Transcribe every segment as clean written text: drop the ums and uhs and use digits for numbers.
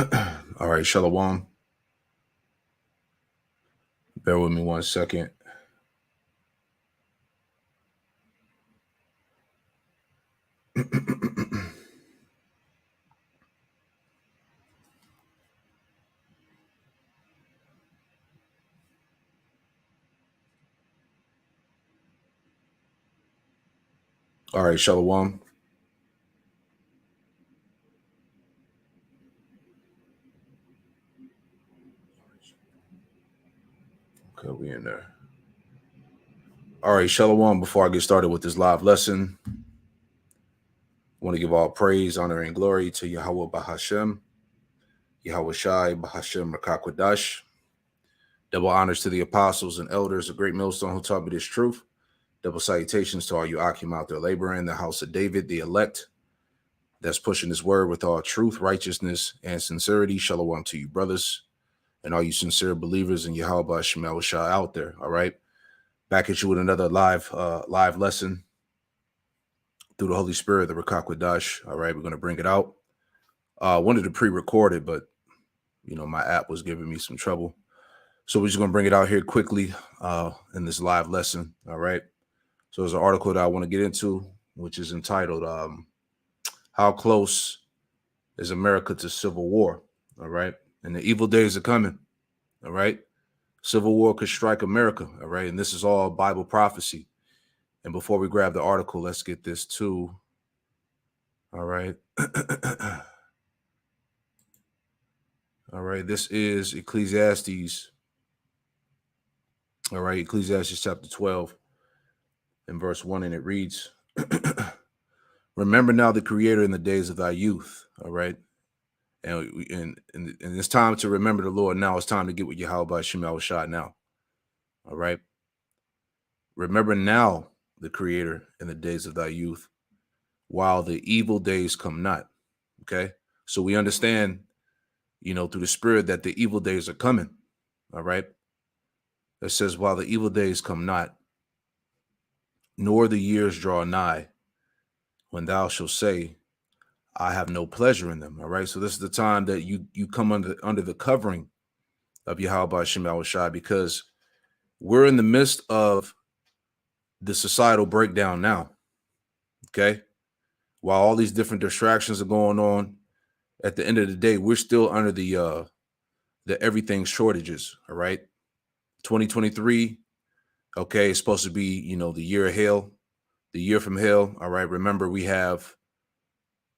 All right, Shalom. Bear with me 1 second. All right, Shalom. Okay, we in there. All right, Shalom. Before I get started with this live lesson, I want to give all praise, honor, and glory to Yahweh Bahashem, Yahweh Shai Bahashem Rakakwadash. Double honors to the apostles and elders, a great millstone who taught me this truth. Double salutations to all you Akim out there laboring in the house of David, the elect, that's pushing this word with all truth, righteousness, and sincerity. Shalom to you, brothers, and all you sincere believers in Yahweh Shemel Shah out there. All right. Back at you with another live lesson through the Holy Spirit, the Rakakwadash. All right, we're going to bring it out. Wanted to pre-record it, but my app was giving me some trouble. So we're just going to bring it out here quickly in this live lesson. All right. So there's an article that I want to get into, which is entitled, How Close is America to Civil War? All right. And the evil days are coming. All right. Civil war could strike America. All right. And this is all Bible prophecy. And before we grab the article, let's get this too. All right. All right. This is Ecclesiastes. All right. Ecclesiastes chapter 12 and verse 1. And it reads, remember now the Creator in the days of thy youth. All right. And it's time to remember the Lord now. It's time to get with Yahweh Shemel Shah now. All right. Remember now the Creator in the days of thy youth, while the evil days come not. Okay. So we understand, through the Spirit that the evil days are coming. All right. It says, while the evil days come not, nor the years draw nigh, when thou shalt say, I have no pleasure in them. All right. So this is the time that you come under the covering of Yahweh Shemel Shai, because we're in the midst of the societal breakdown now. Okay. While all these different distractions are going on, at the end of the day, we're still under the everything shortages. All right. 2023. Okay. It's supposed to be, the year of hell, the year from hell. All right. Remember, we have,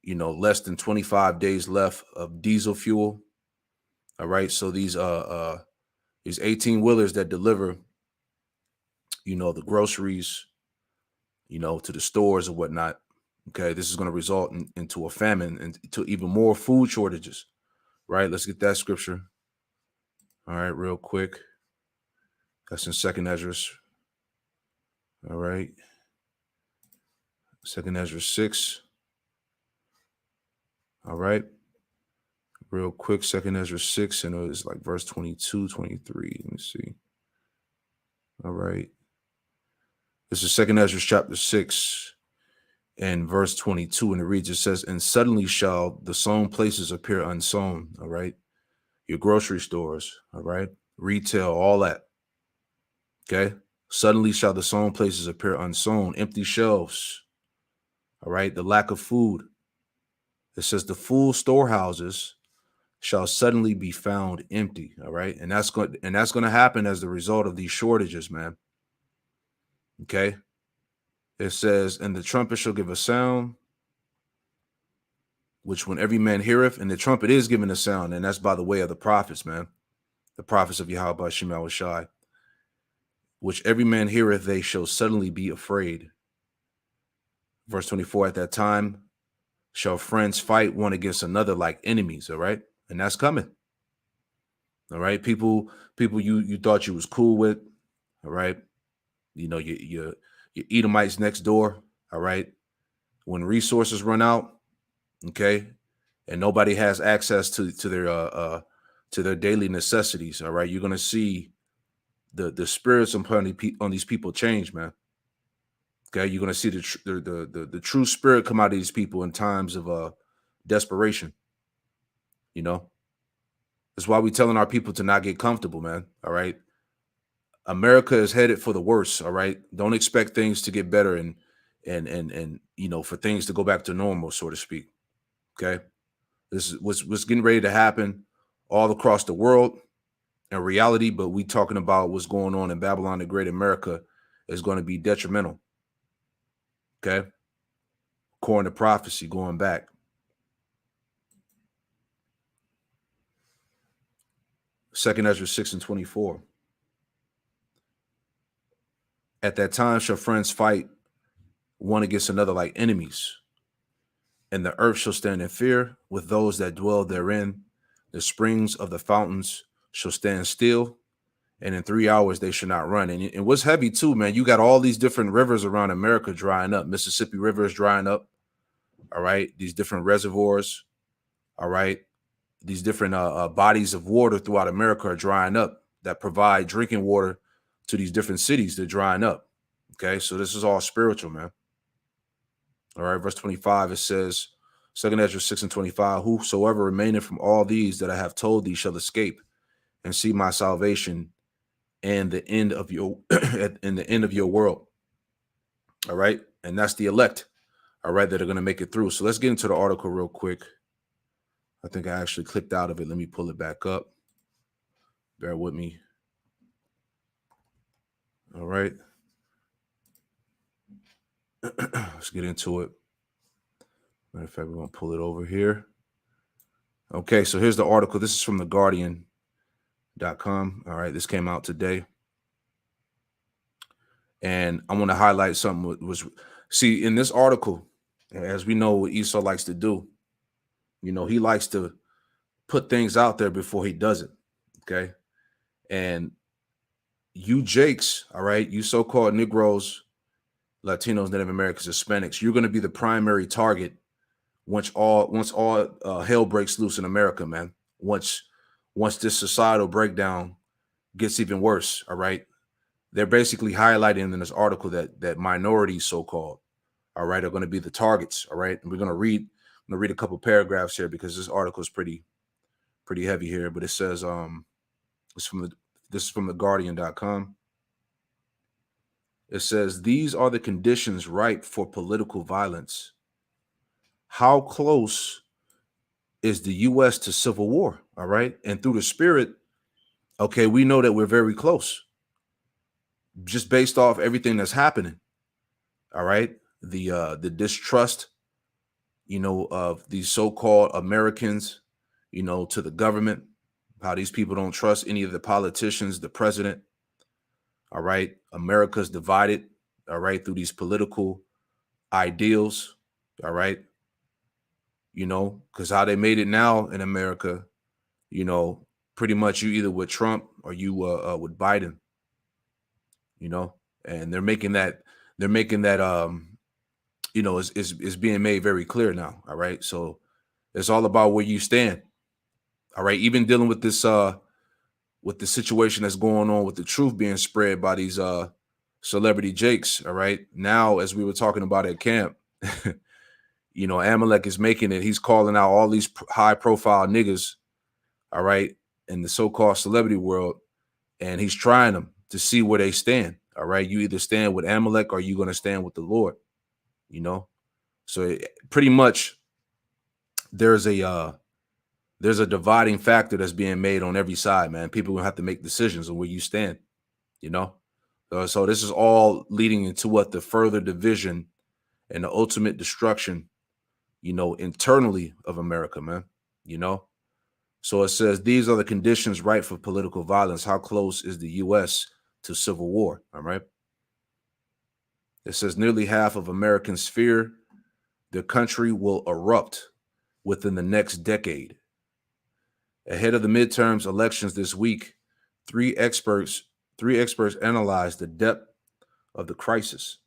less than 25 days left of diesel fuel. All right. So these 18 wheelers that deliver, the groceries, to the stores or whatnot. Okay. This is going to result into a famine and to even more food shortages. Right. Let's get that scripture. All right. Real quick. That's in 2nd Ezra. All right. 2nd Ezra 6. All right. Real quick. 2nd Ezra 6. And it's like verse 22, 23. Let me see. All right. This is 2nd Ezra chapter 6 and verse 22. And it reads, it says, and suddenly shall the sown places appear unsown. All right. Your grocery stores. All right. Retail, all that. Okay. Suddenly shall the sown places appear unsown, empty shelves. All right. The lack of food. It says the full storehouses shall suddenly be found empty. All right. And that's going to happen as the result of these shortages, man. Okay. It says, and the trumpet shall give a sound, which when every man heareth, and the trumpet is giving a sound, and that's by the way of the prophets, man. The prophets of Yahweh Shemel Shai. Which every man heareth, they shall suddenly be afraid. Verse 24, at that time shall friends fight one against another like enemies. All right. And that's coming. All right. People you thought you was cool with. All right. Your Edomites next door. All right. When resources run out. Okay. And nobody has access to their daily necessities. All right. You're going to see the spirits on these people change, man. Okay, you're gonna see the true spirit come out of these people in times of desperation. That's why we're telling our people to not get comfortable, man. All right. America is headed for the worst. All right. Don't expect things to get better and for things to go back to normal, so to speak. Okay. This is what's getting ready to happen all across the world in reality, but we talking about what's going on in Babylon the Great. America is going to be detrimental. Okay. According to prophecy, going back. Second Ezra 6:24. At that time shall friends fight one against another like enemies, and the earth shall stand in fear with those that dwell therein. The springs of the fountains shall stand still, and in 3 hours they shall not run. And what's heavy too, man, you got all these different rivers around America drying up. Mississippi River is drying up. All right. These different reservoirs. All right. These different bodies of water throughout America are drying up that provide drinking water to these different cities. They're drying up. Okay. So this is all spiritual, man. All right. Verse 25, it says, 2 Ezra 6:25, whosoever remaineth from all these that I have told thee shall escape and see my salvation and the end of your in the end of your world. All right. And that's the elect. All right. That are going to make it through. So let's get into the article real quick. I think I actually clicked out of it. Let me pull it back up. Bear with me. All right. Let's get into it. Matter of fact, we're going to pull it over here. Okay, so here's the article. This is from theguardian.com. All right, this came out today. And I want to highlight something. See, in this article, as we know what Esau likes to do, he likes to put things out there before he does it. Okay. And you Jakes, all right, you so-called Negroes, Latinos, Native Americans, Hispanics, you're going to be the primary target once all hell breaks loose in America, man. Once this societal breakdown gets even worse, all right. They're basically highlighting in this article that minorities, so-called, all right, are going to be the targets, all right. And we're going to read a couple paragraphs here because this article is pretty heavy here. But it says, this is from theguardian.com. It says, these are the conditions ripe for political violence. How close is the U.S. to civil war? All right. And through the spirit, okay, we know that we're very close. Just based off everything that's happening. All right. The distrust, of these so-called Americans, to the government, how these people don't trust any of the politicians, the president. All right. America's divided. All right. Through these political ideals. All right. Because how they made it now in America, pretty much you either with Trump or you with Biden, and they're making that is being made very clear now. All right. So it's all about where you stand. All right. Even dealing with this, with the situation that's going on with the truth being spread by these celebrity Jakes. All right. Now, as we were talking about at camp, Amalek is making it. He's calling out all these high profile niggas. All right. In the so-called celebrity world. And he's trying them to see where they stand. All right. You either stand with Amalek or you're going to stand with the Lord. So pretty much there's a dividing factor that's being made on every side, man. People will have to make decisions on where you stand, So this is all leading into what the further division and the ultimate destruction, internally of America, man, So it says, these are the conditions ripe for political violence. How close is the U.S. to civil war? All right. It says nearly half of Americans fear the country will erupt within the next decade. Ahead of the midterms elections this week, three experts analyzed the depth of the crisis.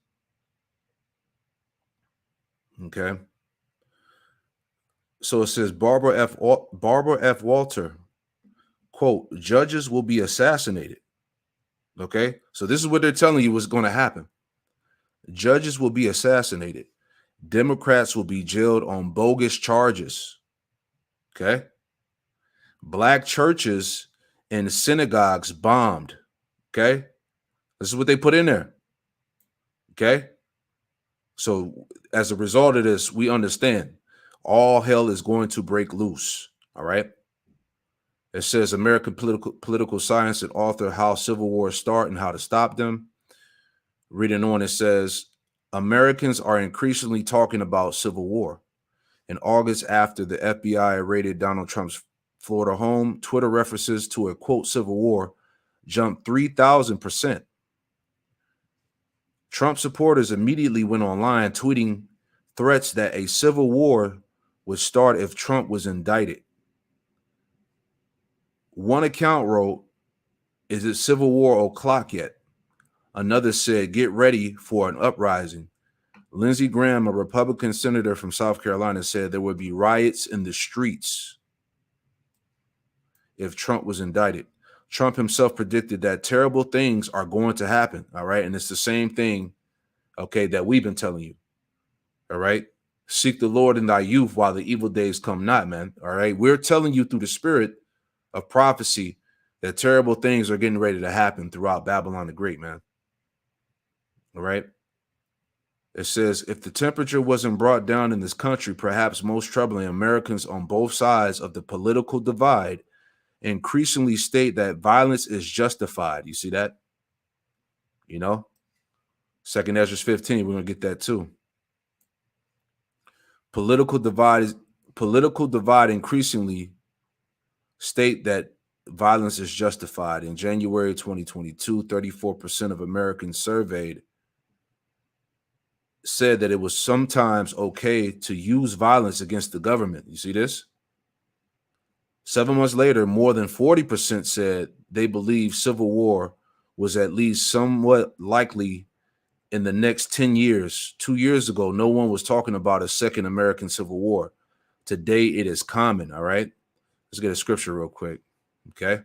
Okay. So it says Barbara F. Walter, quote, judges will be assassinated. Okay. So this is what they're telling you was going to happen. Judges will be assassinated. Democrats will be jailed on bogus charges. Okay. Black churches and synagogues bombed. Okay. This is what they put in there. Okay. So as a result of this, we understand all hell is going to break loose. All right. It says American political science and author How Civil Wars Start and How to Stop Them. Reading on, it says Americans are increasingly talking about civil war. In August, after the FBI raided Donald Trump's Florida home, Twitter references to a quote civil war jumped 3,000%. Trump supporters immediately went online tweeting threats that a civil war would start if Trump was indicted. One account wrote, "Is it Civil War o'clock yet?" Another said, "Get ready for an uprising." Lindsey Graham, a Republican senator from South Carolina, said there would be riots in the streets if Trump was indicted. Trump himself predicted that terrible things are going to happen. All right. And it's the same thing, okay, that we've been telling you. All right. Seek the Lord in thy youth while the evil days come not, man. All right. We're telling you through the spirit of prophecy that terrible things are getting ready to happen throughout Babylon the Great, man. All right. It says, if the temperature wasn't brought down in this country, perhaps most troubling, Americans on both sides of the political divide increasingly state that violence is justified. You see that? You know? 2nd Ezra 15, we're going to get that too. Political divide increasingly state that violence is justified. In January 2022, 34% of Americans surveyed said that it was sometimes okay to use violence against the government. You see this? 7 months later, more than 40% said they believe civil war was at least somewhat likely in the next 10 years. 2 years ago, no one was talking about a second American Civil War. Today, it is common, all right? Let's get a scripture real quick, okay?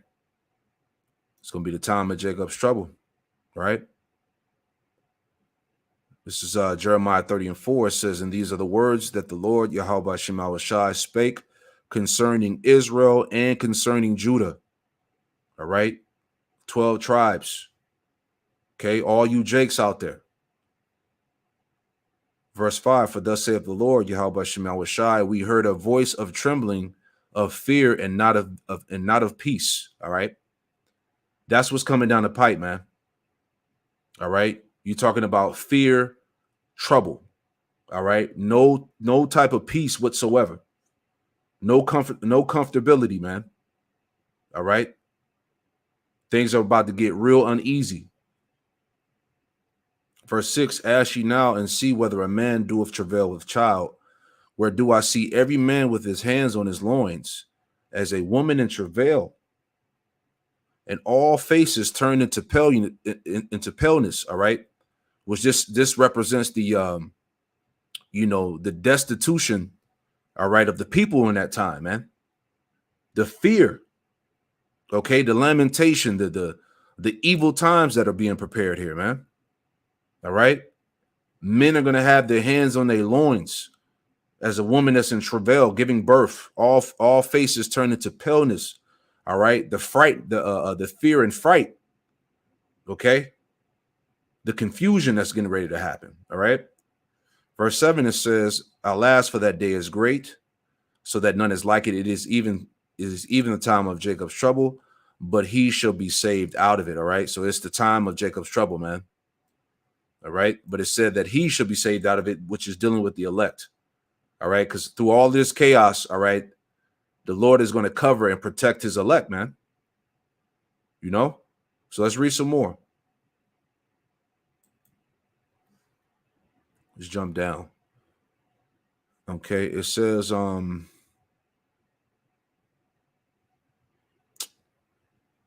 It's going to be the time of Jacob's trouble, right? This is Jeremiah 30:4. It says, and these are the words that the Lord, Yahweh Shema Shai, spake concerning Israel and concerning Judah. All right? 12 tribes. Okay? All you Jakes out there. Verse 5, for thus saith the Lord, Yahweh Shema Shai, we heard a voice of trembling, of fear, and not of peace. All right? That's what's coming down the pipe, man. All right? You're talking about fear, trouble. All right? No type of peace whatsoever. No comfort, no comfortability, man. All right? Things are about to get real uneasy. Verse 6, ask ye now and see whether a man doeth travail with child. Where do I see every man with his hands on his loins, as a woman in travail? And all faces turn into paleness, all right? Which this represents the the destitution, all right, of the people in that time, man. The fear, okay, the lamentation, the evil times that are being prepared here, man. All right. Men are going to have their hands on their loins as a woman that's in travail, giving birth. All faces turn into paleness. All right. The fright, the fear and fright. Okay. The confusion that's getting ready to happen. All right. Verse 7, it says, alas, for that day is great, so that none is like it. It is even the time of Jacob's trouble, but he shall be saved out of it. All right. So it's the time of Jacob's trouble, man. All right. But it said that he should be saved out of it, which is dealing with the elect. All right. Because through all this chaos, all right, the Lord is going to cover and protect his elect, man. You know? So let's read some more. Let's jump down. Okay. It says, here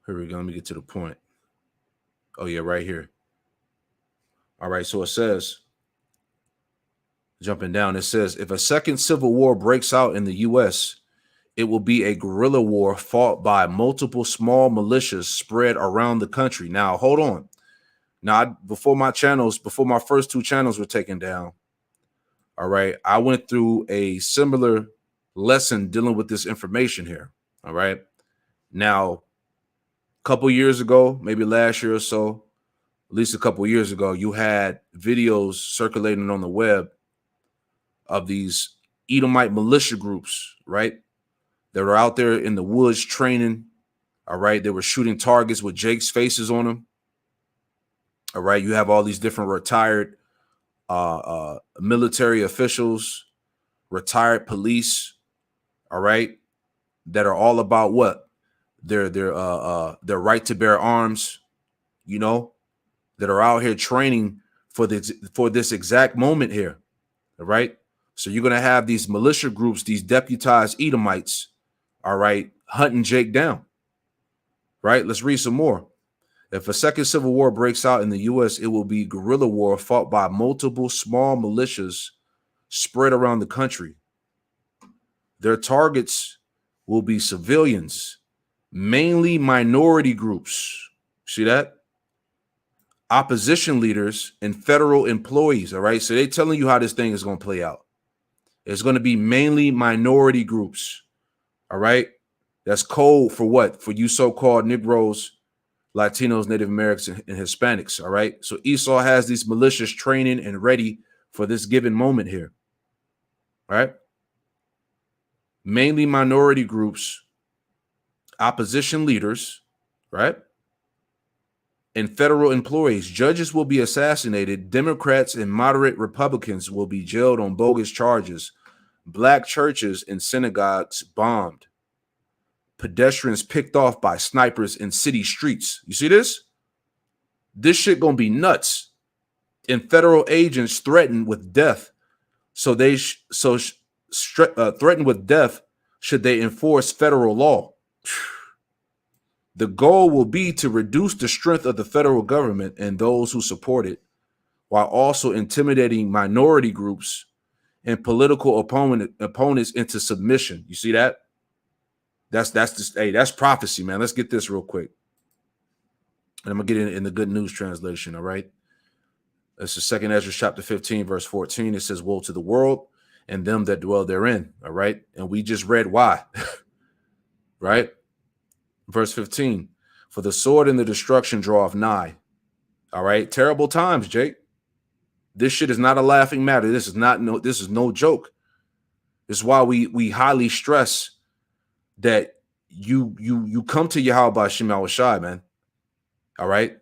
we go. Let me get to the point. Oh, yeah, right here. All right. So it says, jumping down, it says, if a second civil war breaks out in the U.S., it will be a guerrilla war fought by multiple small militias spread around the country. Now, hold on. Now, before my first 2 channels were taken down, all right, I went through a similar lesson dealing with this information here. All right. Now, a couple years ago, maybe last year or so, at least a couple years ago, you had videos circulating on the web of these Edomite militia groups, right? That were out there in the woods training. All right. They were shooting targets with Jake's faces on them. All right. You have all these different retired military officials, retired police, all right, that are all about what? Their right to bear arms, you know, that are out here training for this exact moment here. All right. So you're gonna have these militia groups, these deputized Edomites, all right, hunting Jake down. Right? Let's read some more. If a second civil war breaks out in the U.S., it will be guerrilla war fought by multiple small militias spread around the country. Their targets will be civilians, mainly minority groups. See that? Opposition leaders and federal employees. All right. So they're telling you how this thing is going to play out. It's going to be mainly minority groups. All right. That's code for what? For you so-called Negroes, Latinos, Native Americans, and Hispanics. All right. So Esau has these militias training and ready for this given moment here. All right. Mainly minority groups, opposition leaders, right? And federal employees. Judges will be assassinated. Democrats and moderate Republicans will be jailed on bogus charges. Black churches and synagogues bombed. Pedestrians picked off by snipers in city streets. You see this? This shit gonna be nuts. And federal agents threatened with death. So they threatened with death should they enforce federal law. The goal will be to reduce the strength of the federal government and those who support it, while also intimidating minority groups and political opponents into submission. You see that? That's prophecy, man. Let's get this real quick. And I'm gonna get it in the Good News translation. All right. This is 2nd Ezra chapter 15, verse 14. It says, "Woe to the world and them that dwell therein." All right. And we just read why. Right? Verse 15. "For the sword and the destruction draweth nigh." All right. Terrible times, Jake. This shit is not a laughing matter. This is no joke. This is why we highly stress that you come to Yahweh Shem Shai, man. All right.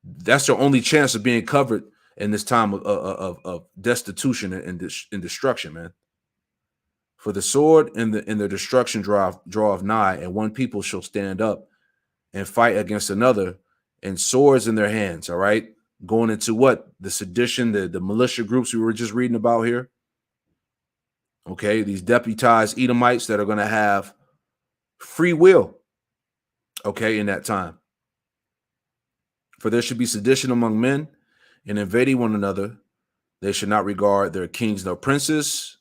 That's your only chance of being covered in this time of destitution and destruction, man. "For the sword and the destruction draweth nigh, and one people shall stand up and fight against another, and swords in their hands." All right. Going into what? The sedition, the militia groups we were just reading about here. Okay. These deputized Edomites that are going to have free will. Okay. In that time. "For there should be sedition among men, and invading one another. They should not regard their kings nor princes.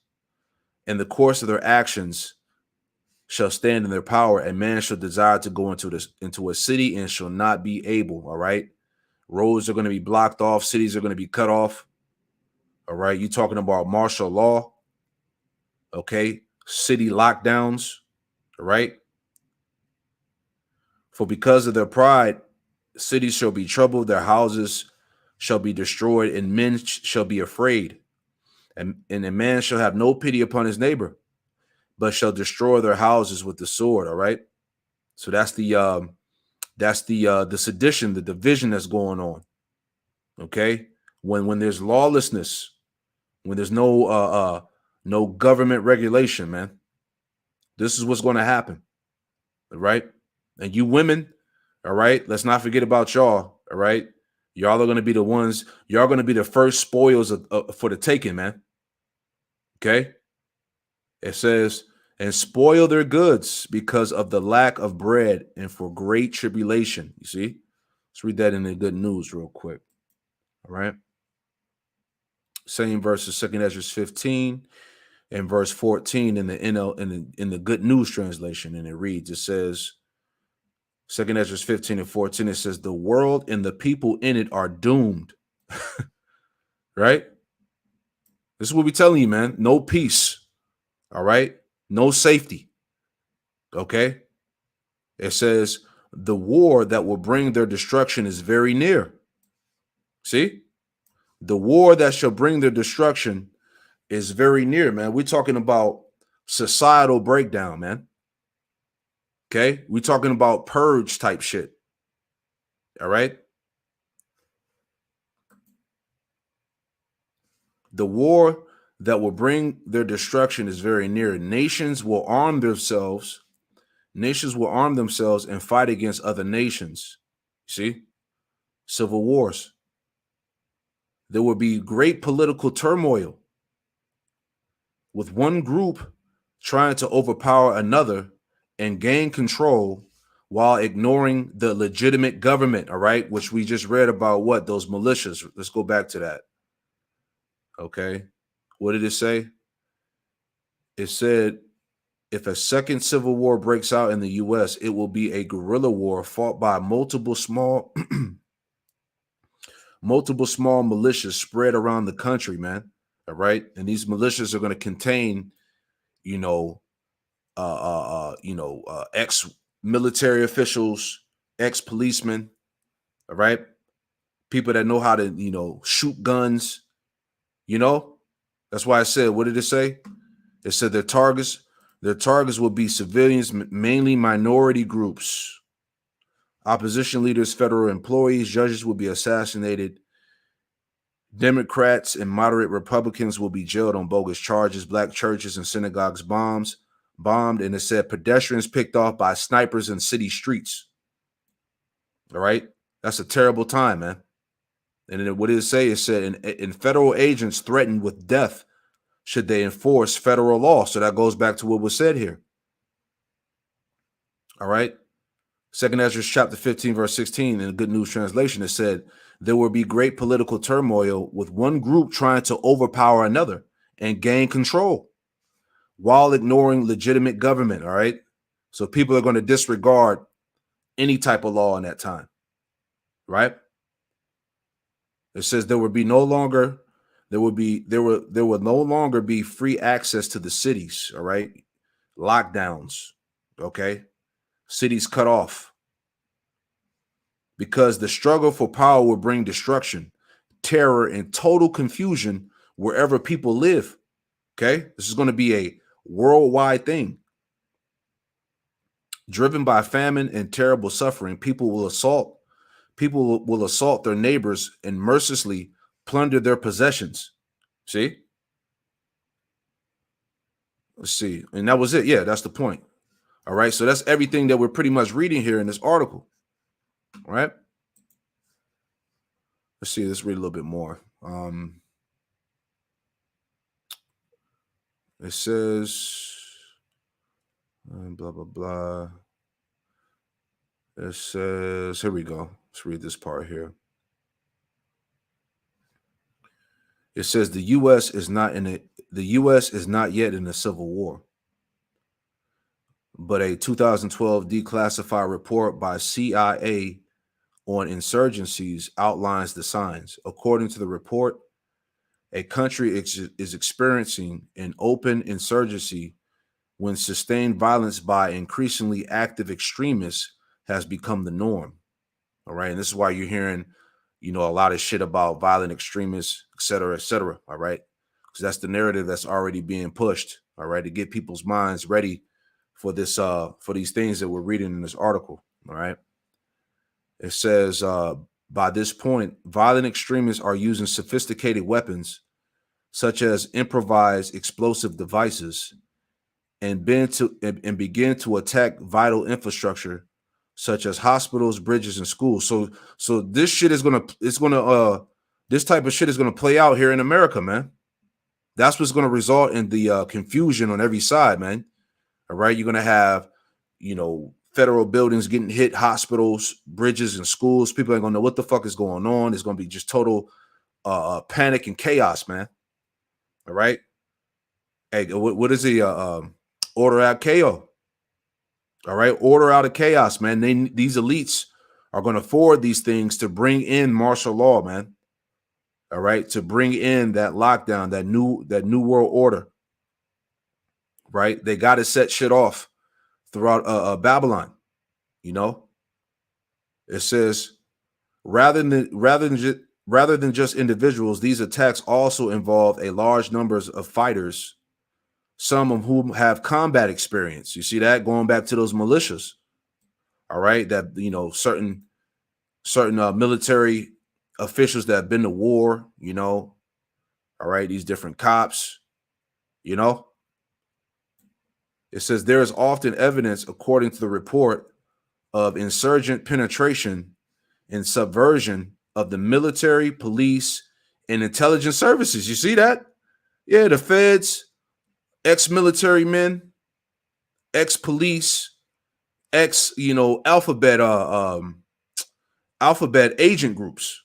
And the course of their actions shall stand in their power. And man shall desire to go into a city and shall not be able." All right. Roads are going to be blocked off. Cities are going to be cut off. All right. You're talking about martial law. Okay. City lockdowns. All right. "For because of their pride, cities shall be troubled, their houses shall be destroyed, and men shall be afraid. And a man shall have no pity upon his neighbor, but shall destroy their houses with the sword." All right. So that's the sedition, the division that's going on. Okay. When there's lawlessness, when there's no government regulation, man, this is what's going to happen. All right. And you women, all right, let's not forget about y'all. All right. Y'all are going to be the ones, y'all going to be the first spoils for the taking, man. Okay. It says, "And spoil their goods because of the lack of bread and for great tribulation." You see? Let's read that in the Good News real quick. All right. Same verses, 2nd Ezra 15 and verse 14 in the Good News translation. And it reads, it says, 2nd Ezra 15 and 14, it says, "The world and the people in it are doomed." Right? This is what we're telling you, man. No peace. All right. No safety. Okay. It says the war that will bring their destruction is very near. See? The war that shall bring their destruction is very near, man. We're talking about societal breakdown, man. Okay? We're talking about purge type shit. All right? The war that will bring their destruction is very near. Nations will arm themselves. Nations will arm themselves and fight against other nations. See? Civil wars. There will be great political turmoil, with one group trying to overpower another and gain control while ignoring the legitimate government, all right? Which we just read about what? Those militias. Let's go back to that. Okay. What did it say? It said, if a second civil war breaks out in the U.S., it will be a guerrilla war fought by multiple small militias spread around the country, man. All right. And these militias are going to contain, ex-military officials, ex-policemen, all right? People that know how to, shoot guns, That's why I said, what did it say? It said their targets will be civilians, mainly minority groups. Opposition leaders, federal employees, judges will be assassinated. Democrats and moderate Republicans will be jailed on bogus charges. Black churches and synagogues bombed, and it said pedestrians picked off by snipers in city streets. All right? That's a terrible time, man. And then what did it say? It said, and federal agents threatened with death should they enforce federal law. So that goes back to what was said here. All right? 2 Ezra chapter 15, verse 16, in the Good News Translation, it said, there will be great political turmoil with one group trying to overpower another and gain control while ignoring legitimate government, all right? So people are going to disregard any type of law in that time, right? It says there will no longer be free access to the cities, all right? Lockdowns, okay? Cities cut off. Because the struggle for power will bring destruction, terror, and total confusion wherever people live. Okay? This is going to be a worldwide thing. Driven by famine and terrible suffering, people will assault their neighbors and mercilessly plunder their possessions. See? Let's see. And that was it. Yeah, that's the point. All right. So that's everything that we're pretty much reading here in this article. All right. Let's see. Let's read a little bit more. It says, blah, blah, blah. It says, here we go. Let's read this part here. It says the U.S. is not yet in a civil war, but a 2012 declassified report by CIA on insurgencies outlines the signs. According to the report, a country is experiencing an open insurgency when sustained violence by increasingly active extremists has become the norm. All right. And this is why you're hearing, a lot of shit about violent extremists, et cetera, et cetera. All right. Because that's the narrative that's already being pushed. All right. To get people's minds ready for this, for these things that we're reading in this article. All right. It says, by this point, violent extremists are using sophisticated weapons, such as improvised explosive devices, and begin to attack vital infrastructure, such as hospitals, bridges, and schools. So this shit is this type of shit is gonna play out here in America, man. That's what's gonna result in the confusion on every side, man. All right, you're gonna have, federal buildings getting hit, hospitals, bridges, and schools. People ain't gonna know what the fuck is going on. It's gonna be just total panic and chaos, man. All right. Hey, what is the order out chaos? All right, order out of chaos, man. These elites are going to forward these things to bring in martial law, man. All right, to bring in that lockdown, that new world order. Right, they got to set shit off throughout Babylon. You know, it says rather than just individuals, these attacks also involve a large numbers of fighters, some of whom have combat experience. You see that going back to those militias, all right? That certain military officials that have been to war, all right, these different cops, It says there is often evidence, according to the report, of insurgent penetration and subversion of the military, police, and intelligence services. You see that? Yeah, the feds, ex-military men, ex-police, alphabet agent groups.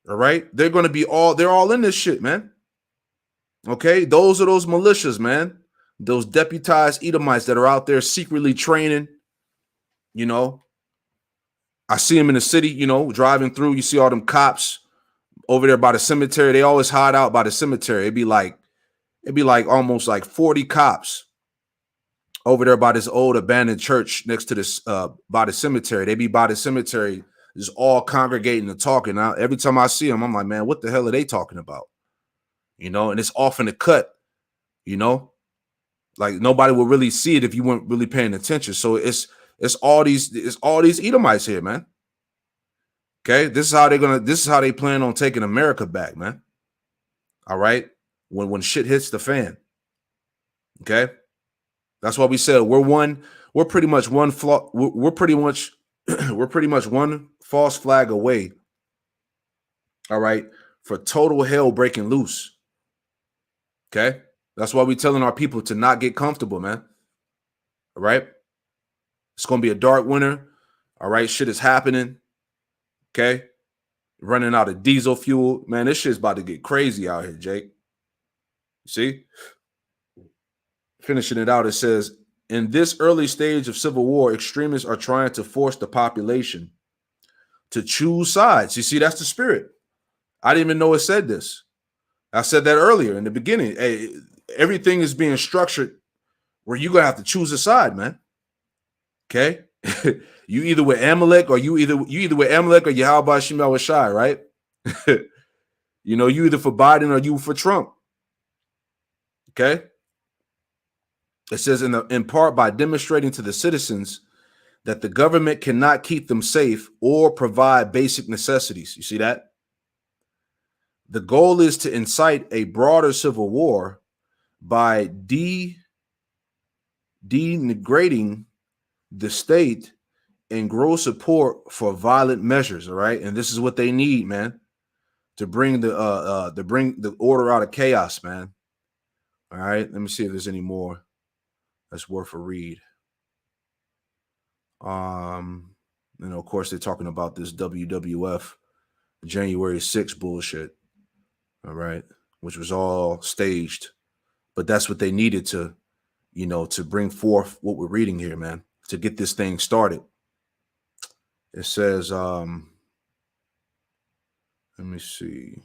All right, they're all in this shit, man. Okay, those are those militias, man. Those deputized Edomites that are out there secretly training. I see them in the city, driving through. You see all them cops over there by the cemetery. They always hide out by the cemetery. It'd be like almost like 40 cops over there by this old abandoned church next to this by the cemetery. They be by the cemetery, just all congregating and talking. Now, every time I see them, I'm like, man, what the hell are they talking about? And it's off in the cut, like nobody will really see it if you weren't really paying attention. So it's all these Edomites here, man. Okay, this is how they plan on taking America back, man. All right, when shit hits the fan. Okay, that's why we said we're pretty much one false flag away. All right, for total hell breaking loose. Okay, that's why we're telling our people to not get comfortable, man. All right, it's gonna be a dark winter. All right, shit is happening. Okay, running out of diesel fuel, man. This shit's about to get crazy out here, Jake. See, finishing it out, it says, in this early stage of civil war, extremists are trying to force the population to choose sides. You see, that's the spirit. I didn't even know it said this. I said that earlier in the beginning. Hey, everything is being structured where you're gonna have to choose a side, man. Okay, you either with Amalek or you either with Amalek or Yahweh Shemel Shai, right? You either for Biden or you for Trump. Okay. It says in part by demonstrating to the citizens that the government cannot keep them safe or provide basic necessities. You see that? The goal is to incite a broader civil war by denigrating the state and grow support for violent measures. All right, and this is what they need, man, to bring the order out of chaos, man. All right, let me see if there's any more that's worth a read. Of course, they're talking about this WWF January 6th bullshit. All right, which was all staged, but that's what they needed to bring forth what we're reading here, man, to get this thing started. It says, let me see,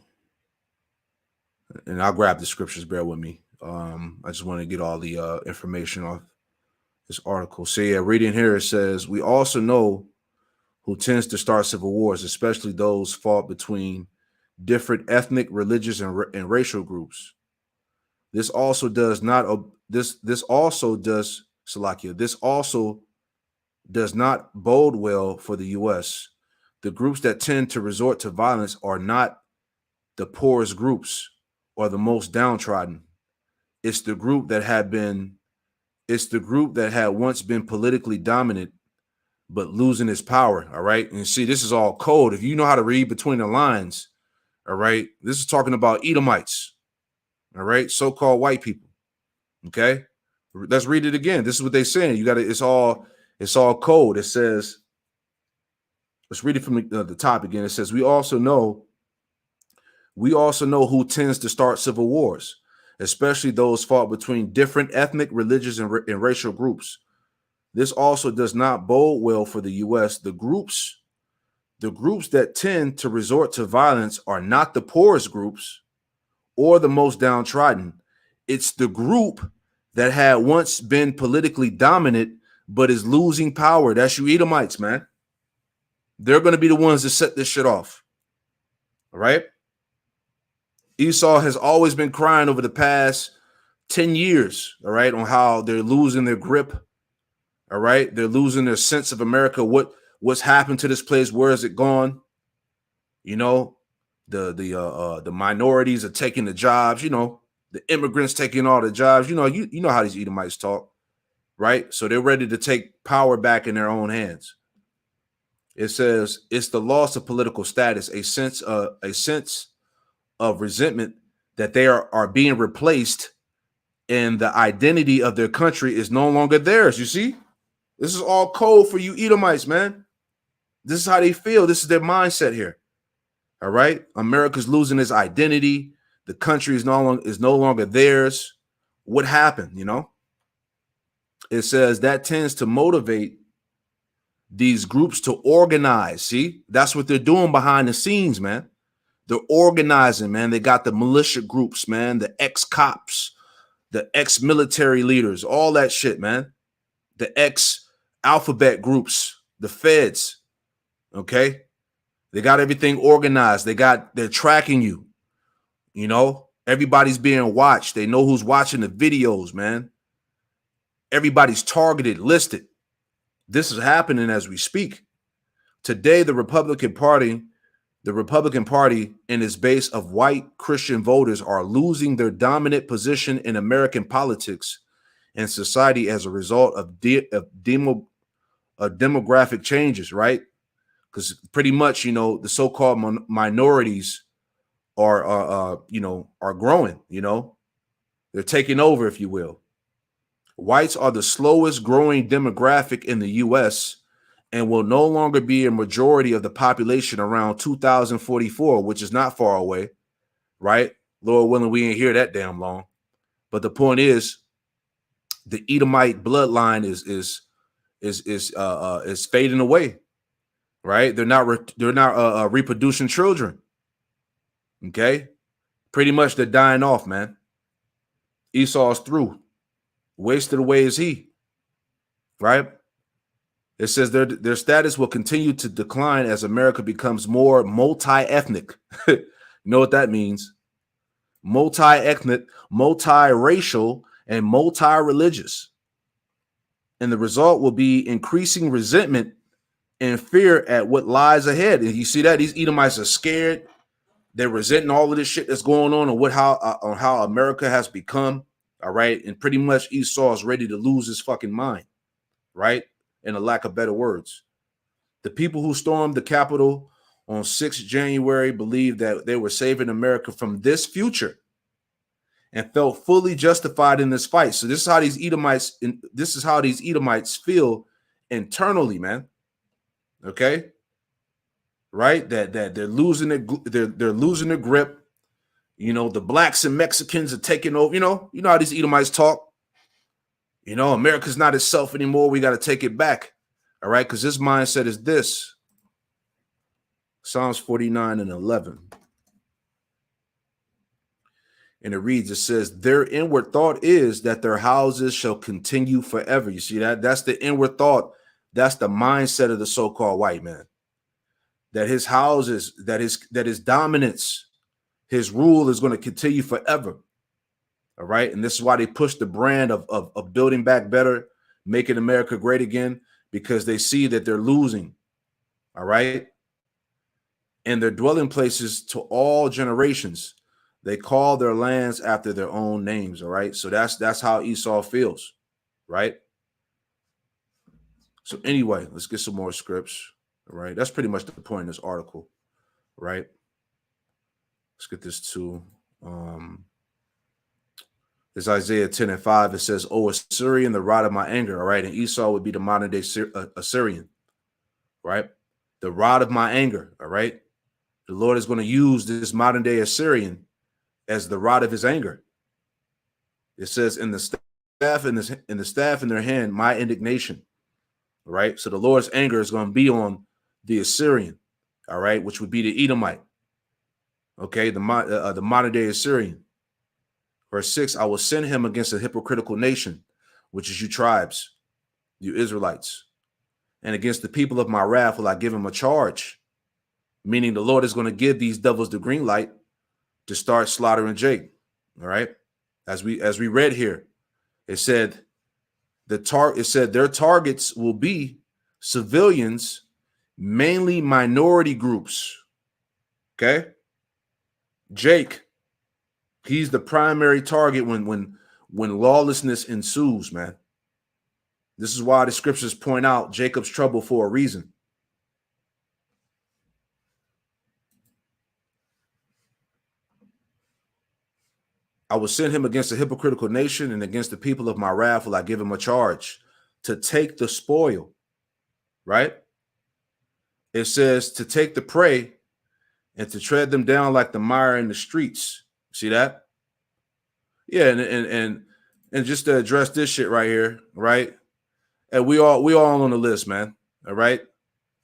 and I'll grab the scriptures, bear with me. I just want to get all the information off this article. So yeah, reading here, it says, we also know who tends to start civil wars, especially those fought between different ethnic, religious, and racial groups. This also does not bode well for the U.S. The groups that tend to resort to violence are not the poorest groups or the most downtrodden. It's the group that had once been politically dominant, but losing its power. All right. And see, this is all code. If you know how to read between the lines, all right, this is talking about Edomites. All right, so-called white people. Okay, let's read it again. This is what they're saying. You got to. It's all code. It says, let's read it from the top again. It says, we also know who tends to start civil wars, especially those fought between different ethnic, religious, and racial groups. This also does not bode well for the U.S. The groups that tend to resort to violence are not the poorest groups or the most downtrodden. It's the group that had once been politically dominant, but is losing power. That's you Edomites, man. They're going to be the ones that set this shit off. All right. Esau has always been crying over the past 10 years, all right, on how they're losing their grip. All right. They're losing their sense of America. What's happened to this place? Where has it gone? You know, the minorities are taking the jobs, you know, the immigrants taking all the jobs. You know how these Edomites talk, right? So they're ready to take power back in their own hands. It says it's the loss of political status, a sense of resentment that they are being replaced, and the identity of their country is no longer theirs. You see, this is all code for you Edomites, man. This is how they feel. This is their mindset here. All right. America's losing its identity. The country is no longer theirs. What happened? You know, it says that tends to motivate these groups to organize. See, that's what they're doing behind the scenes, man. They're organizing, man. They got the militia groups, man, the ex-cops, the ex-military leaders, all that shit, man. The ex-alphabet groups, the feds. Okay. They got everything organized. They're tracking you. You know, everybody's being watched. They know who's watching the videos, man. Everybody's targeted, listed. This is happening as we speak. Today, the Republican Party and its base of white Christian voters are losing their dominant position in American politics and society as a result of demographic changes, right? Because pretty much, you know, the so-called minorities are growing, you know, they're taking over, if you will. Whites are the slowest growing demographic in the U.S. and will no longer be a majority of the population around 2044, which is not far away, right? Lord willing, we ain't here that damn long. But the point is, the Edomite bloodline is fading away, right? They're not reproducing children. Okay, pretty much they're dying off, man. Esau's through. Wasted away is he, right? It says their status will continue to decline as America becomes more multi-ethnic. You know what that means? Multi-ethnic, multi-racial, and multi-religious. And the result will be increasing resentment and fear at what lies ahead. And you see that these Edomites are scared. They're resenting all of this shit that's going on and on how America has become. All right. And pretty much Esau is ready to lose his fucking mind. Right. In a lack of better words. The people who stormed the Capitol on 6th January believed that they were saving America from this future and felt fully justified in this fight. So this is how these Edomites feel internally, man. Okay. Right? That they're losing they're losing their grip. You know, the blacks and Mexicans are taking over. You know how these Edomites talk. You know, America's not itself anymore. We got to take it back. All right, because this mindset is this. Psalms 49 and 11. And it reads, it says, their inward thought is that their houses shall continue forever. You see that? That's the inward thought. That's the mindset of the so-called white man. That his houses, that his dominance, his rule is going to continue forever. All right. And this is why they push the brand of building back better, making America great again, because they see that they're losing. All right. And their dwelling places to all generations. They call their lands after their own names. All right. So that's how Esau feels. Right. So anyway, let's get some more scripts. All right. That's pretty much the point in this article. Right. Let's get this to it's Isaiah 10 and 5. It says, "O Assyrian, the rod of my anger." All right. And Esau would be the modern day Assyrian. Right. The rod of my anger. All right. The Lord is going to use this modern day Assyrian as the rod of his anger. It says, in the staff in their hand, my indignation. All right. So the Lord's anger is going to be on the Assyrian. All right. Which would be the Edomite. Okay. The modern day Assyrian. Verse 6, I will send him against a hypocritical nation, which is you tribes. you Israelites. And against the people of my wrath will I give him a charge. Meaning the Lord is going to give these devils the green light to start slaughtering Jake. All right. As we read here, it said their targets will be civilians, mainly minority groups. Okay. Jake, he's the primary target when lawlessness ensues, man. This is why the scriptures point out Jacob's trouble for a reason. I will send him against a hypocritical nation, and against the people of my wrath will I give him a charge to take the spoil, right? It says to take the prey and to tread them down like the mire in the streets. See that? Yeah, and just to address this shit right here, right? And we all on the list, man. All right.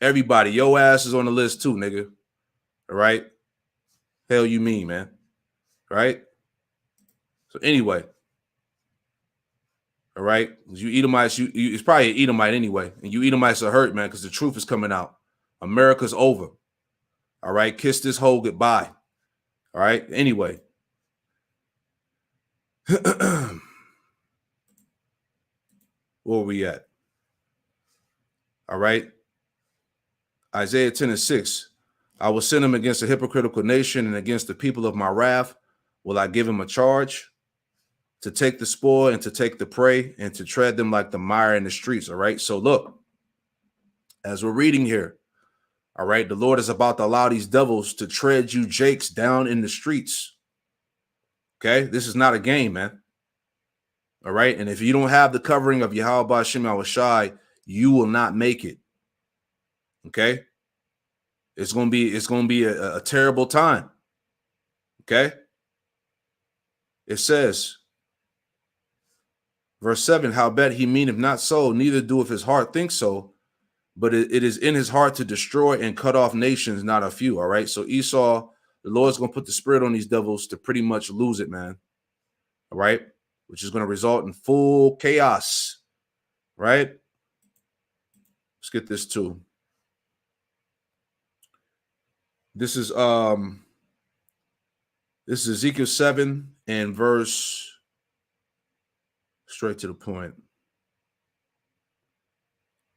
Everybody, your ass is on the list too, nigga. All right. Hell you mean, man. Right? So anyway. All right. You Edomites, it's probably an Edomite anyway. And you Edomites are hurt, man, because the truth is coming out. America's over. All right. Kiss this hole goodbye. All right. Anyway. Where are we at? All right. Isaiah 10:6. I will send him against a hypocritical nation, and against the people of my wrath will I give him a charge to take the spoil and to take the prey and to tread them like the mire in the streets. All right. So look, as we're reading here, all right, the Lord is about to allow these devils to tread you Jakes down in the streets. Okay. This is not a game, man. All right. And if you don't have the covering of Yahweh Ba'ashem Yahushai, you will not make it. Okay. It's going to be a terrible time. Okay. It says, verse 7, howbeit he meaneth not so, neither doeth his heart think so, but it is in his heart to destroy and cut off nations, not a few. All right. So Esau, the Lord's going to put the spirit on these devils to pretty much lose it, man. All right. Which is going to result in full chaos. Right. Let's get this too. This is Ezekiel 7 and verse, straight to the point.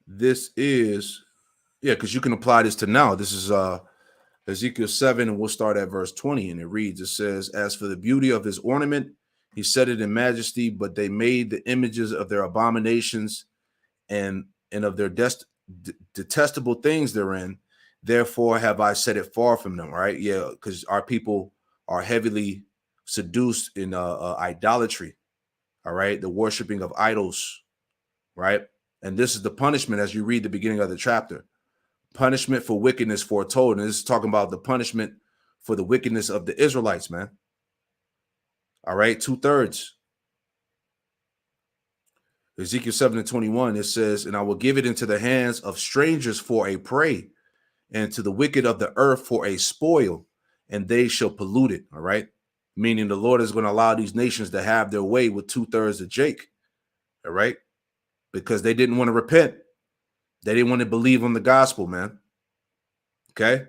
This is, yeah, because you can apply this to now. This is Ezekiel 7, and we'll start at verse 20. And it reads, it says, as for the beauty of his ornament, he set it in majesty, but they made the images of their abominations and of their detestable things therein. Therefore have I set it far from them. Right? Yeah, because our people are heavily seduced in idolatry. All right, the worshiping of idols. Right, and this is the punishment as you read the beginning of the chapter. Punishment for wickedness foretold, and this is talking about the punishment for the wickedness of the Israelites, man. All right, 2/3. Ezekiel 7:21. It says, and I will give it into the hands of strangers for a prey, and to the wicked of the earth for a spoil, and they shall pollute it. All right. Meaning the Lord is going to allow these nations to have their way with 2/3 of Jake. All right. Because they didn't want to repent. They didn't want to believe on the gospel, man. Okay.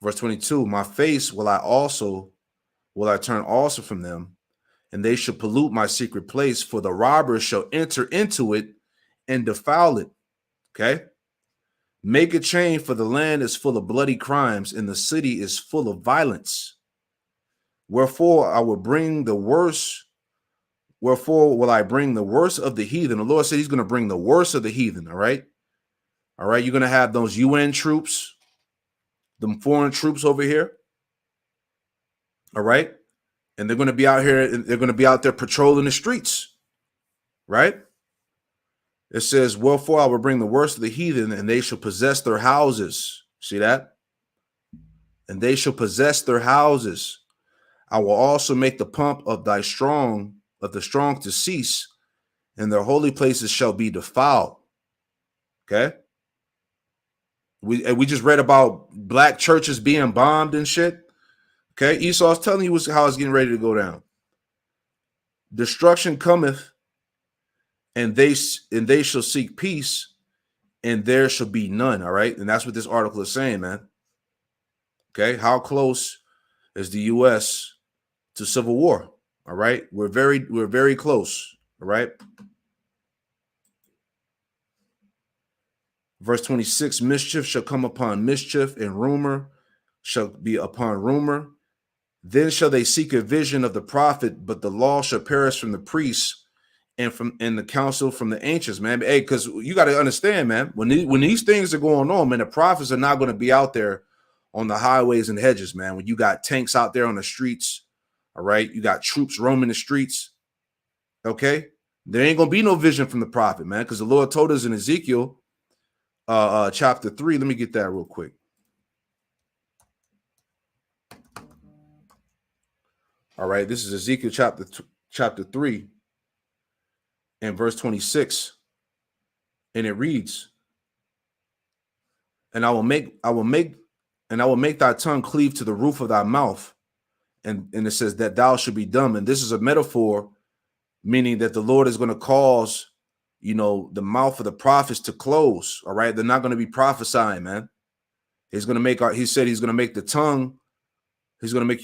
Verse 22, my face will I turn also from them, and they shall pollute my secret place, for the robbers shall enter into it and defile it. Okay. Make a chain, for the land is full of bloody crimes, and the city is full of violence. Wherefore I will bring the worst. Wherefore will I bring the worst of the heathen? The Lord said he's going to bring the worst of the heathen. All right. All right. You're going to have those UN troops, them foreign troops over here. All right. And they're going to be out here. They're going to be out there patrolling the streets. Right. It says, wherefore I will bring the worst of the heathen, and they shall possess their houses. See that? And they shall possess their houses. I will also make the pomp of the strong to cease, and their holy places shall be defiled. Okay. We just read about black churches being bombed and shit. Okay. Esau's telling you how it's getting ready to go down. Destruction cometh, and they shall seek peace, and there shall be none. All right, and that's what this article is saying, man. Okay, how close is the U.S. to civil war? All right, we're very close. All right. Verse 26, mischief shall come upon mischief, and rumor shall be upon rumor. Then shall they seek a vision of the prophet, but the law shall perish from the priests and the council from the ancients, man. Hey, because you got to understand, man, when these things are going on, man, the prophets are not going to be out there on the highways and hedges, man. When you got tanks out there on the streets, all right, you got troops roaming the streets, okay, there ain't gonna be no vision from the prophet, man, because the Lord told us in Ezekiel chapter 3. Let me get that real quick. All right, this is Ezekiel chapter 3 and verse 26, and it reads, and I will make thy tongue cleave to the roof of thy mouth, and it says that thou should be dumb. And this is a metaphor, meaning that the Lord is going to cause, the mouth of the prophets to close. All right, they're not going to be prophesying, man. He's going to make he said he's going to make your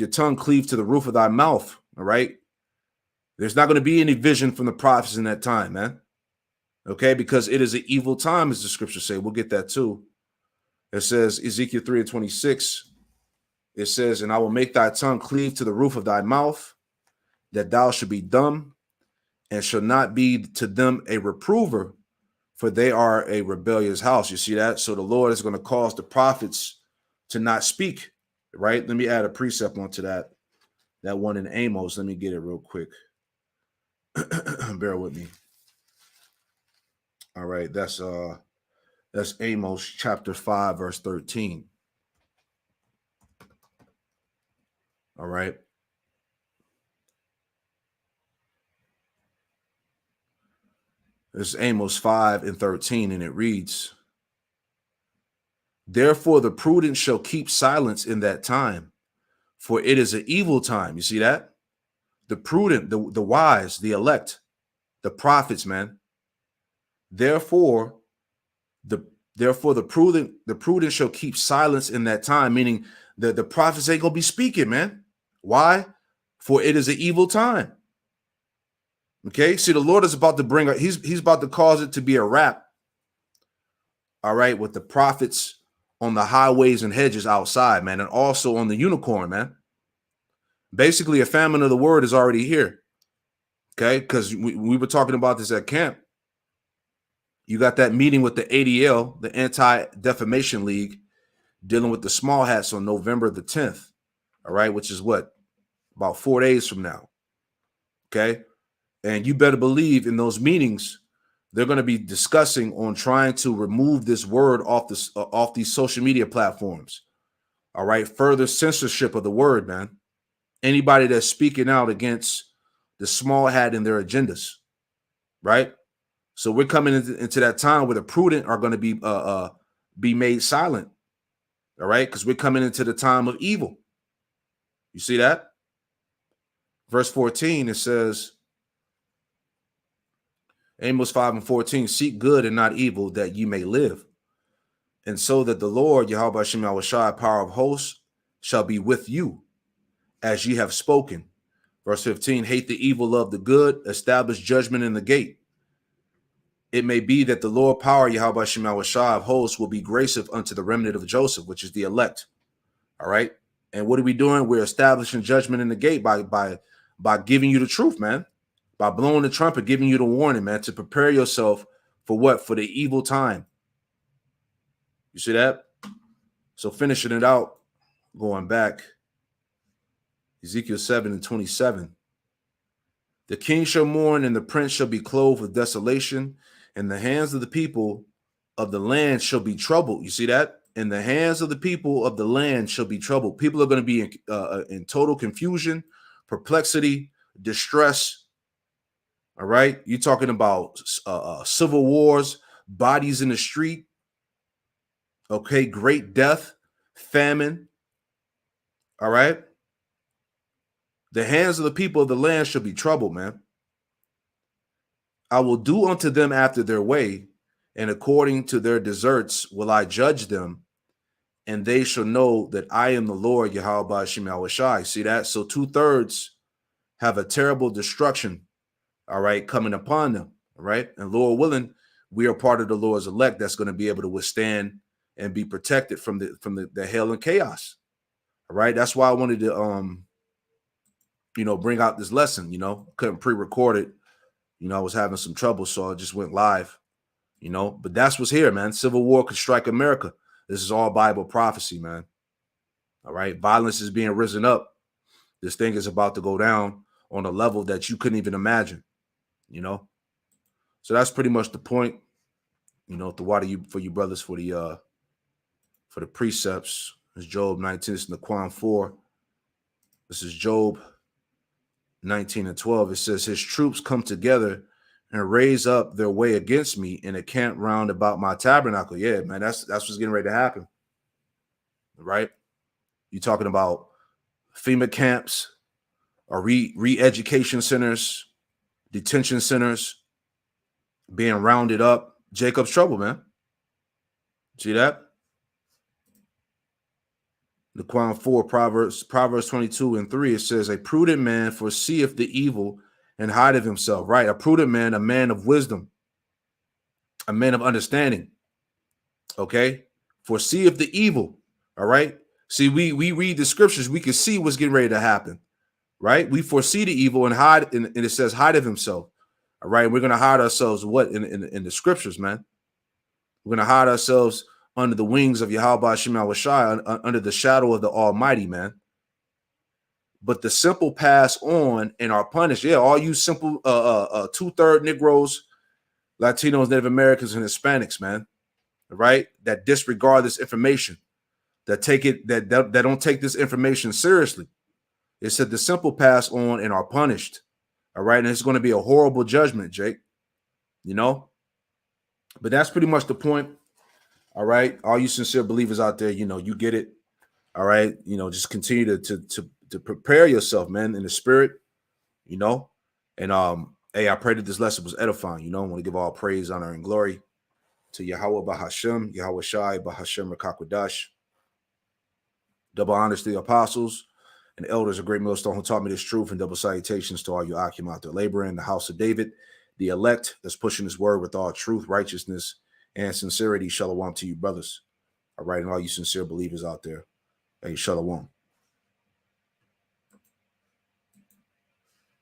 tongue cleave to the roof of thy mouth. All right, there's not going to be any vision from the prophets in that time, man. Okay, because it is an evil time, as the scriptures say. We'll get that too. It says, Ezekiel 3 and 26, it says, and I will make thy tongue cleave to the roof of thy mouth, that thou should be dumb, and shall not be to them a reprover, for they are a rebellious house. You see that? So the Lord is going to cause the prophets to not speak, right? Let me add a precept onto that one in Amos. Let me get it real quick. Bear with me. All right, that's Amos chapter 5, verse 13. All right. This is Amos 5 and 13, and it reads, therefore the prudent shall keep silence in that time, for it is an evil time. You see that? The prudent, the wise, the elect, the prophets, man. Therefore the prudent shall keep silence in that time, meaning the prophets ain't gonna be speaking, man. Why? For it is an evil time. Okay, see, the Lord is about to he's about to cause it to be a wrap. All right, with the prophets on the highways and hedges outside, man, and also on the unicorn, man. Basically, a famine of the word is already here. Okay, because we were talking about this at camp. You got that meeting with the ADL, the Anti-Defamation League, dealing with the small hats on November the 10th. All right, which is what? About 4 days from now. Okay, and you better believe in those meetings, they're going to be discussing on trying to remove this word off these social media platforms. All right, further censorship of the word, man. Anybody that's speaking out against the small hat and their agendas, right? So we're coming into that time where the prudent are going to be made silent. All right, because we're coming into the time of evil. You see that? Verse 14, it says, Amos 5 and 14, seek good and not evil, that ye may live. And so that the Lord, Yahweh Shem Yahushua, power of hosts, shall be with you, as ye have spoken. Verse 15, hate the evil, love the good, establish judgment in the gate. It may be that the Lord power, Yahweh Shem Yahushua of hosts, will be gracious unto the remnant of Joseph, which is the elect. All right. And what are we doing? We're establishing judgment in the gate by giving you the truth, man. By blowing the trumpet, giving you the warning, man, to prepare yourself for what? For the evil time. You see that? So finishing it out, going back, Ezekiel 7 and 27. The king shall mourn, and the prince shall be clothed with desolation, and the hands of the people of the land shall be troubled. You see that? And the hands of the people of the land shall be troubled. People are going to be in total confusion, perplexity, distress. All right. You're talking about civil wars, bodies in the street. Okay. Great death, famine. All right. The hands of the people of the land shall be troubled, man. I will do unto them after their way, and according to their deserts will I judge them, and they shall know that I am the Lord Yahweh Ba'ashem Yahushai. See that? So 2/3 have a terrible destruction, all right, coming upon them, all right? And Lord willing, we are part of the Lord's elect that's going to be able to withstand and be protected from the hell and chaos. All right. That's why I wanted to bring out this lesson. Couldn't pre-record it. I was having some trouble, so I just went live. But that's what's here, man. Civil war could strike America. This is all Bible prophecy, man. All right. Violence is being risen up. This thing is about to go down on a level that you couldn't even imagine. So that's pretty much the point. The water for you brothers for the precepts. It's Job 19. It's Naquan 4. This is Job 19 and 12. It says, his troops come together and raise up their way against me in a camp round about my tabernacle. Yeah, man, that's what's getting ready to happen. Right? You're talking about FEMA camps or re-education centers, detention centers being rounded up. Jacob's trouble, man. See that? Naquan 4, Proverbs 22 and 3, it says, a prudent man foreseeth the evil and hideth himself. Right? A prudent man, a man of wisdom, a man of understanding. Okay? Foreseeth the evil. All right? See, we read the scriptures, we can see what's getting ready to happen. Right? We foresee the evil and hide, and it says hideth himself. All right? We're going to hide ourselves what in the scriptures, man. We're going to hide ourselves under the wings of Yahweh Ba'ashem Yahushai, under the shadow of the Almighty, man. But the simple pass on and are punished. Yeah, all you simple 2/3 Negroes, Latinos, Native Americans, and Hispanics, man. Right? That disregard this information, that don't take this information seriously. It said the simple pass on and are punished. All right. And it's going to be a horrible judgment, Jake. But that's pretty much the point. All right. All you sincere believers out there, you get it. All right. Just continue to prepare yourself, man, in the spirit, and hey, I pray that this lesson was edifying. I want to give all praise, honor, and glory to Yahweh Bahashem, Yahweh Shai, Bahashem Rakakwadash. Double honors to the apostles and elders of Great Millstone who taught me this truth, and double salutations to all you Akim out there laboring in the house of David, the elect that's pushing his word with all truth, righteousness, and sincerity. Shalom to you, brothers. All right, and all you sincere believers out there. Hey, shalom.